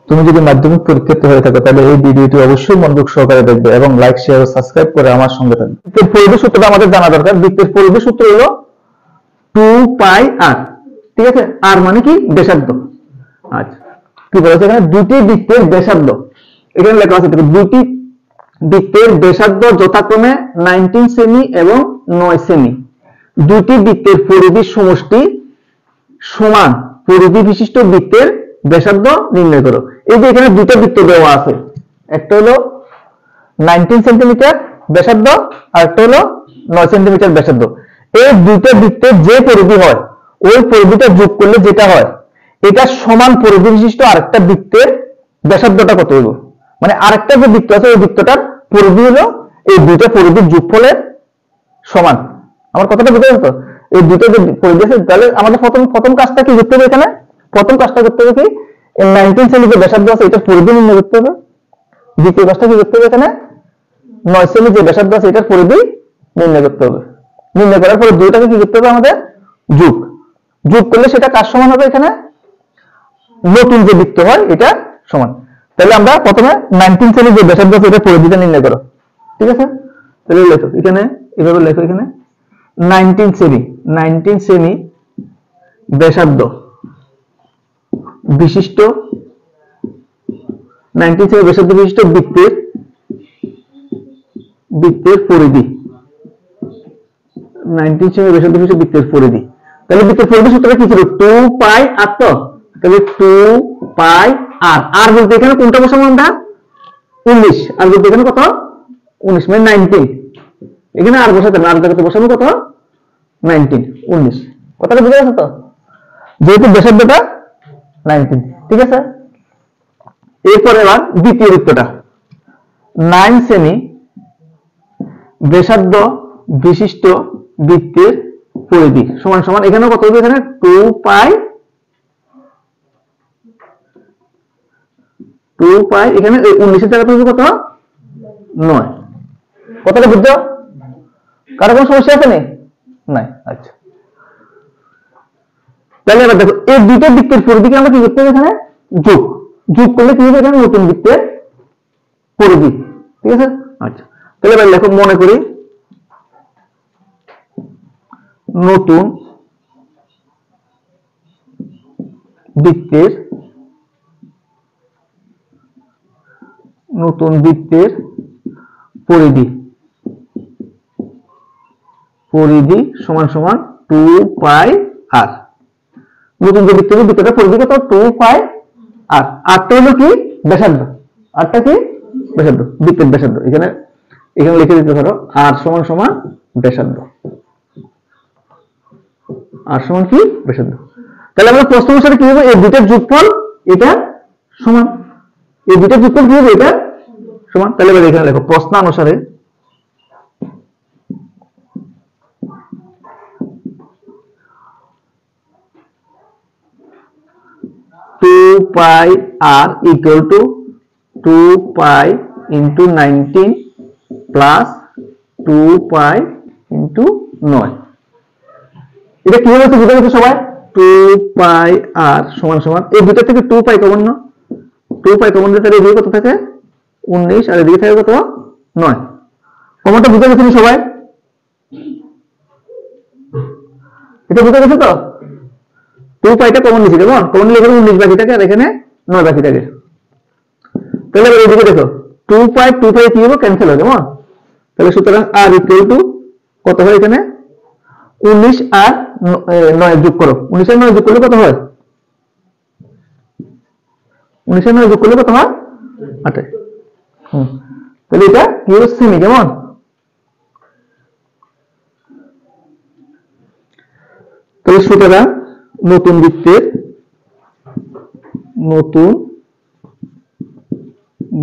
তুমি যদি মাধ্যমিক পরীক্ষার্থী হয়ে থাকো তাহলে এই ভিডিওটি অবশ্যই মনোযোগ সহকারে দেখবে এবং লাইক শেয়ার ও সাবস্ক্রাইব করে আমার সঙ্গে থাকবে। বৃত্তের পরিধি সূত্রটা আমাদের জানা দরকার। বৃত্তের পরিধি সূত্র হলো 2πr। ঠিক আছে, আর মানে কি ব্যাসার্ধ। আচ্ছা, কি বলেছে এখানে? দুটি বৃত্তের ব্যাসার্ধ, এখানে লেখা আছে দুটি বৃত্তের ব্যাসার্ধ যথাক্রমে 19 সেমি এবং 9 সেমি। দুটি বৃত্তের পরিধির সমষ্টি সমান পরিধি বিশিষ্ট বৃত্তের ব্যাসার্ধ নির্ণয় করো। এই যে এখানে দুটো বৃত্ত দেওয়া আছে, একটা হলো 19 সেন্টিমিটার ব্যাসার্ধ আর একটা হলো 9 সেন্টিমিটার ব্যাসার্ধ। এই দুটো বৃত্তের যে পরিধি হয় ওই পরিধিটা যোগ করলে যেটা হয় এটা সমান পরিধি বিশিষ্ট আরেকটা বৃত্তের ব্যাসার্ধটা কত হইব, মানে আরেকটা যে বৃত্ত আছে ওই বৃত্তটার পরিধি হলো এই দুটো পরিধির যোগফলের সমান। আমার কথাটা বুঝতে পারছো? এই দুটো যে পরিধি আছে, তাহলে আমাদের প্রথম কাজটা কি করতে হবে? এখানে প্রথম কাজটা করতে হবে কি, 19 সেমি যে ব্যাসার্ধ আছে এটার পরিধি নির্ণয় করতে হবে। দ্বিতীয় কাজটা কি করতে হবে? এখানে 9 সেমি যে ব্যাসার্ধ আছে এটার পরিধি নির্ণয় করতে হবে। নির্ণয় করার পরে দুইটাকে কি করতে হবে? আমাদের যোগ করলে সেটা কার সমান হবে? এখানে নতুন যে বৃত্ত হয় এটা সমান। তাহলে আমরা প্রথমে 19 সেমি যে ব্যাসার্ধ আছে এটার পরিধিটা নির্ণয় করো। ঠিক আছে, তাহলে লেখো এখানে, এভাবে লেখো এখানে 19 সেমি ব্যাসার্ধ বিশিষ্ট 19 সেমি ব্যাসার্ধ বিশিষ্ট বৃত্তের পরিধি। 19 সেমি ব্যাসার্ধ বিশিষ্ট বৃত্তের পরিধি। তাহলে বৃত্তের পরিধি সূত্রটা কি ছিল? 2πr। তো তাহলে 2πr, আর বলতে এখানে কোনটা বসাবো আমরা? 19। আর বলতে এখানে কত? 19 মানে 19। এখানে আর বসাতে না, আর জায়গাতে বসাবো কত? 19। কথাটা বুঝা গেছে তো? যেহেতু ব্যাসার্ধটা 19। ঠিক আছে, এরপর এবার দ্বিতীয় বৃত্তটা 9 সেমি ব্যাসার্ধ বিশিষ্ট বৃত্তের পরিধি সমান সমান এখানে কত হবে? এখানে 2π, এখানে 19 এর জায়গাতে হবে কত? 9। কথাটা বুঝছো? কারো কোনো সমস্যা আছে না? নাই। আচ্ছা, তাহলে এবার দেখো এই দুটো বৃত্তের পরিধিকে আমরা কি করতে হবে? এখানে যোগ করলে কি হবে? এখানে নতুন বৃত্তের পরিধি। ঠিক আছে, আচ্ছা তাহলে এবার লেখো, মনে করি নতুন বৃত্তের পরিধি সমান সমান 2πr। নতুন যে বৃত্তটা পরিধি কত? 2πr। আরটা হলো কি? ব্যাসার্ধ। আরটা কি? ব্যাসার্ধ, বৃত্তের ব্যাসার্ধ। এখানে লিখে দিতে পারো আর সমান সমান ব্যাসার্ধ। আর সমান কি? ব্যাসার্ধ। তাহলে আমরা প্রশ্ন অনুসারে কি হবে? এই দুইটার যোগফল এটা সমান। এই দুইটার যোগফল কি হবে? এটা সমান। তাহলে এবার এখানে লেখো প্রশ্ন অনুসারে 2πr equal to 2π into 19 plus 2π into 9। এটা কি হচ্ছে বুঝতে পারছো সবাই? 2πr সমান সমান এই দুটো থেকে 2π কমন না, 2π কমন দিলে তাহলে এদিকে কত থাকে? 19 আর এদিকে থাকে কত? 9। কমনটা বুঝতে গেছেন সবাই? এটা বুঝতে গেছে তো? 2πটা কমন নিছি, কেমন? কমন নিলে এখানে 19 বাকি থাকে আর এখানে 9 বাকি থাকে। তাহলে এবার এদিকে দেখো 2π কি হবে? ক্যান্সেল হবে, কেমন? তাহলে সুতরাং r ইকুয়াল টু কত হয়? এখানে 19 আর 9 যোগ করো। 19 আর 9 যোগ করলে কত হয়? 19 আর 9 যোগ করলে কত হয়? 28। তাহলে এটা কি হলো? সেমি, কেমন? তাহলে সুতরাং নতুন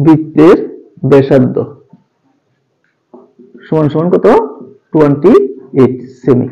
বৃত্তের ব্যাসার্ধ সমান সমান কত? 28 সেমি।